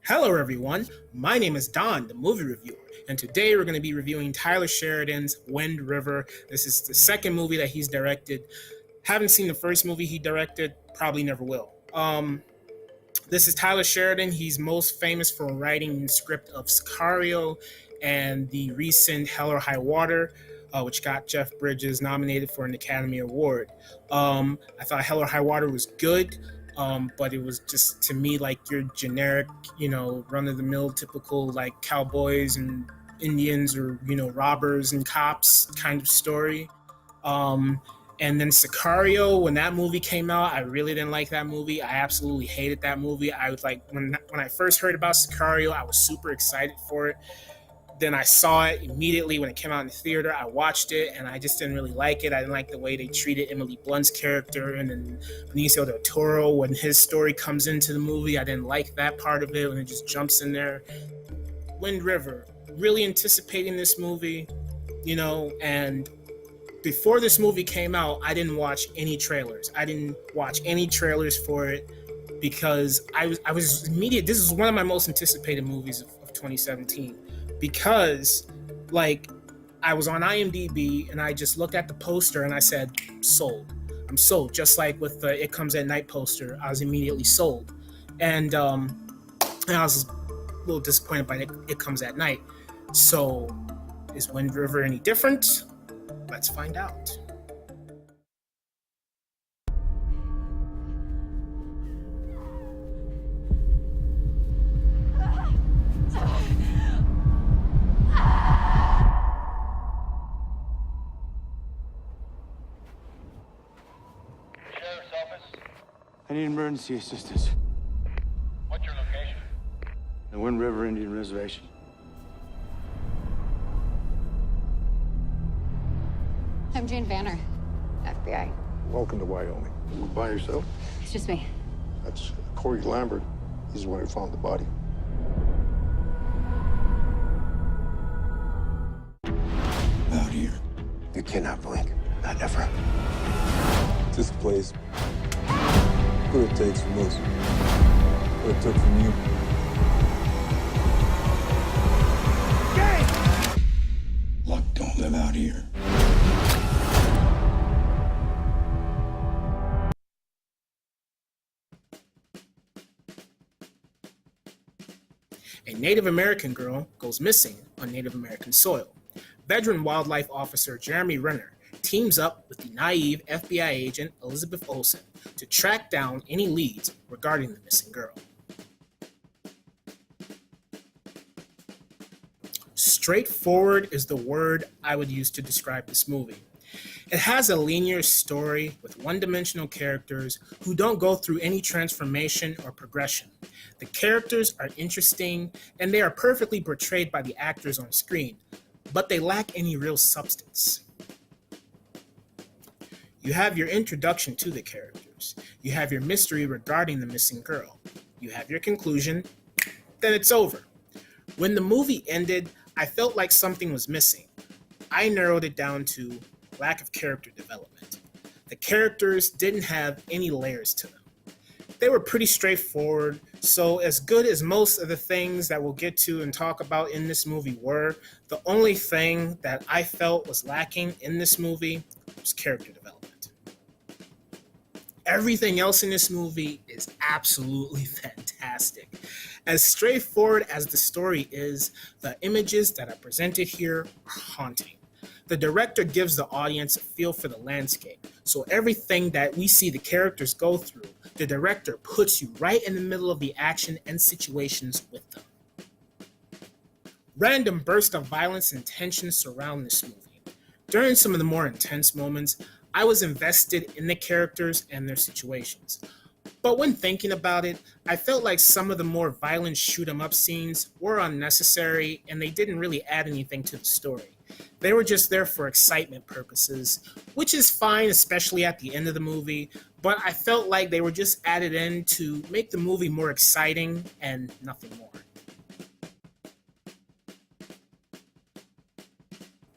Hello, everyone. My name is Don, the movie reviewer, and today we're going to be reviewing Tyler Sheridan's Wind River. This is the second movie that he's directed. Haven't seen the first movie he directed, probably never will. This is Tyler Sheridan. He's most famous for writing the script of Sicario and the recent Hell or High Water, which got Jeff Bridges nominated for an Academy Award. I thought Hell or High Water was good, but it was just, to me, like your generic, run-of-the-mill, typical, like, cowboys and Indians or, robbers and cops kind of story. Um, and then Sicario, when that movie came out, I really didn't like that movie. I absolutely hated that movie. I was like, when I first heard about Sicario, I was super excited for it. Then I saw it immediately when it came out in the theater. I watched it, and I just didn't really like it. I didn't like the way they treated Emily Blunt's character, and then Benicio del Toro, when his story comes into the movie, I didn't like that part of it when it just jumps in there. Wind River, really anticipating this movie, and before this movie came out, I didn't watch any trailers. I didn't watch any trailers for it because I was immediate. This is one of my most anticipated movies of 2017 because, like, I was on IMDb and I just looked at the poster and I said, sold. I'm sold. Just like with the It Comes at Night poster, I was immediately sold. And I was a little disappointed by It Comes at Night. So, is Wind River any different? Let's find out. Sheriff's office. I need emergency assistance. What's your location? The Wind River Indian Reservation. I'm Jane Vanner, FBI. Welcome to Wyoming. You by yourself? It's just me. That's Corey Lambert. He's the one who found the body. Out here. You cannot blink. Not ever. This place, what it takes from us, what it took from you. Luck don't live out here. A Native American girl goes missing on Native American soil. Veteran wildlife officer Jeremy Renner teams up with the naive FBI agent Elizabeth Olsen to track down any leads regarding the missing girl. Straightforward is the word I would use to describe this movie. It has a linear story with one-dimensional characters who don't go through any transformation or progression. The characters are interesting and they are perfectly portrayed by the actors on screen, but they lack any real substance. You have your introduction to the characters. You have your mystery regarding the missing girl. You have your conclusion, then it's over. When the movie ended, I felt like something was missing. I narrowed it down to lack of character development. The characters didn't have any layers to them. They were pretty straightforward, so as good as most of the things that we'll get to and talk about in this movie were, the only thing that I felt was lacking in this movie was character development. Everything else in this movie is absolutely fantastic. As straightforward as the story is, the images that are presented here are haunting. The director gives the audience a feel for the landscape, so everything that we see the characters go through, the director puts you right in the middle of the action and situations with them. Random bursts of violence and tension surround this movie. During some of the more intense moments, I was invested in the characters and their situations. But when thinking about it, I felt like some of the more violent shoot-'em-up scenes were unnecessary and they didn't really add anything to the story. They were just there for excitement purposes, which is fine, especially at the end of the movie, but I felt like they were just added in to make the movie more exciting and nothing more.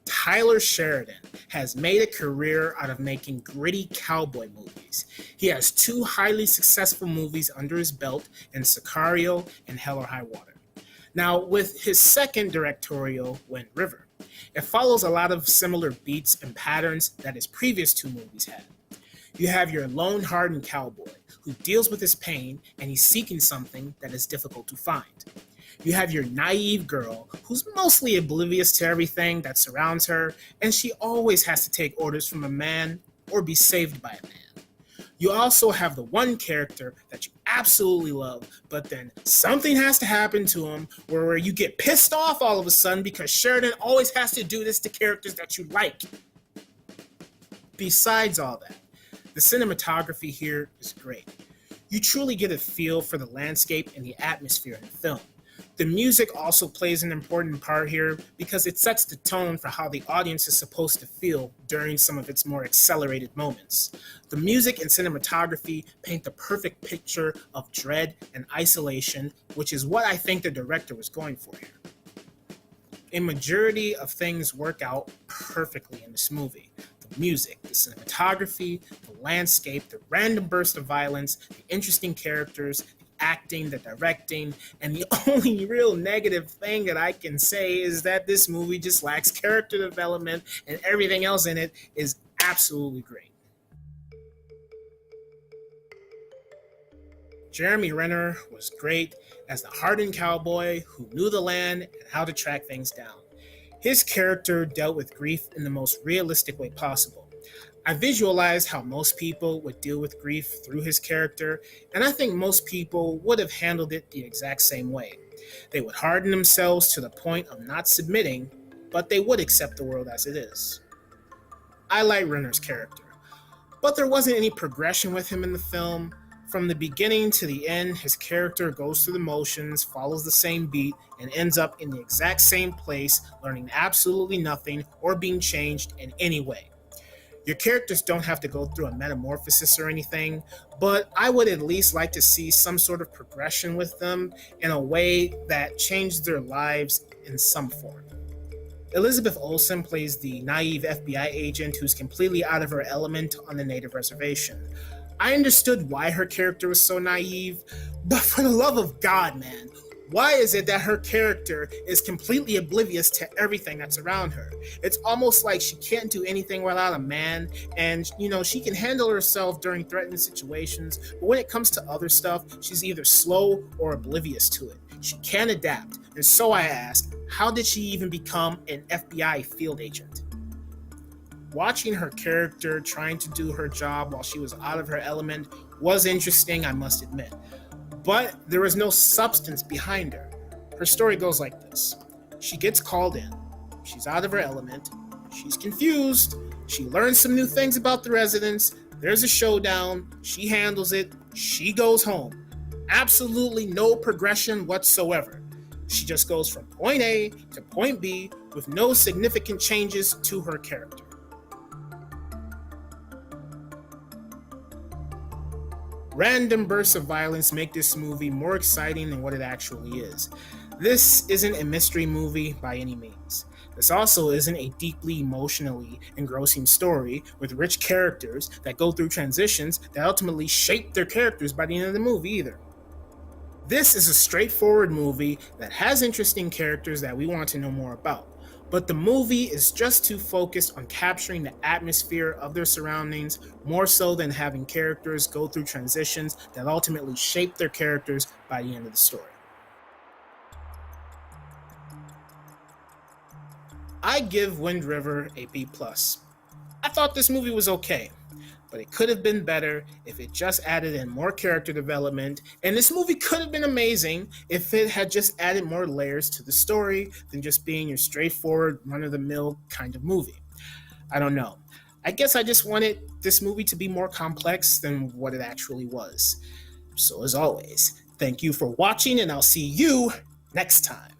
Tyler Sheridan has made a career out of making gritty cowboy movies. movies. He has 2 highly successful movies under his belt in Sicario and Hell or High Water. Now, with his second directorial, Wind River, it follows a lot of similar beats and patterns that his previous 2 movies had. You have your lone hardened cowboy who deals with his pain and he's seeking something that is difficult to find. You have your naive girl who's mostly oblivious to everything that surrounds her, and she always has to take orders from a man or be saved by a man. You also have the one character that you absolutely love, but then something has to happen to him where you get pissed off all of a sudden because Sheridan always has to do this to characters that you like. Besides all that, the cinematography here is great. You truly get a feel for the landscape and the atmosphere in the film. The music also plays an important part here because it sets the tone for how the audience is supposed to feel during some of its more accelerated moments. The music and cinematography paint the perfect picture of dread and isolation, which is what I think the director was going for here. A majority of things work out perfectly in this movie. The music, the cinematography, the landscape, the random burst of violence, the interesting characters, acting, the directing, and the only real negative thing that I can say is that this movie just lacks character development and everything else in it is absolutely great. Jeremy Renner was great as the hardened cowboy who knew the land and how to track things down. His character dealt with grief in the most realistic way possible. I visualized how most people would deal with grief through his character, and I think most people would have handled it the exact same way. They would harden themselves to the point of not submitting, but they would accept the world as it is. I like Renner's character, but there wasn't any progression with him in the film. From the beginning to the end, his character goes through the motions, follows the same beat, and ends up in the exact same place, learning absolutely nothing or being changed in any way. Your characters don't have to go through a metamorphosis or anything, but I would at least like to see some sort of progression with them in a way that changed their lives in some form. Elizabeth Olsen plays the naive FBI agent who's completely out of her element on the native reservation. I understood why her character was so naive, but for the love of God, man, why is it that her character is completely oblivious to everything that's around her? It's almost like she can't do anything without a man, and she can handle herself during threatening situations, but when it comes to other stuff, she's either slow or oblivious to it. She can't adapt, and so I asked, how did she even become an FBI field agent? Watching her character trying to do her job while she was out of her element was interesting, I must admit. But there was no substance behind her. Her story goes like this. She gets called in. She's out of her element. She's confused. She learns some new things about the residents. There's a showdown. She handles it. She goes home. Absolutely no progression whatsoever. She just goes from point A to point B with no significant changes to her character. Random bursts of violence make this movie more exciting than what it actually is. This isn't a mystery movie by any means. This also isn't a deeply emotionally engrossing story with rich characters that go through transitions that ultimately shape their characters by the end of the movie either. This is a straightforward movie that has interesting characters that we want to know more about. But the movie is just too focused on capturing the atmosphere of their surroundings more so than having characters go through transitions that ultimately shape their characters by the end of the story. I give Wind River a B+. I thought this movie was okay, but it could have been better if it just added in more character development, and this movie could have been amazing if it had just added more layers to the story than just being your straightforward, run-of-the-mill kind of movie. I don't know. I guess I just wanted this movie to be more complex than what it actually was. So as always, thank you for watching, and I'll see you next time.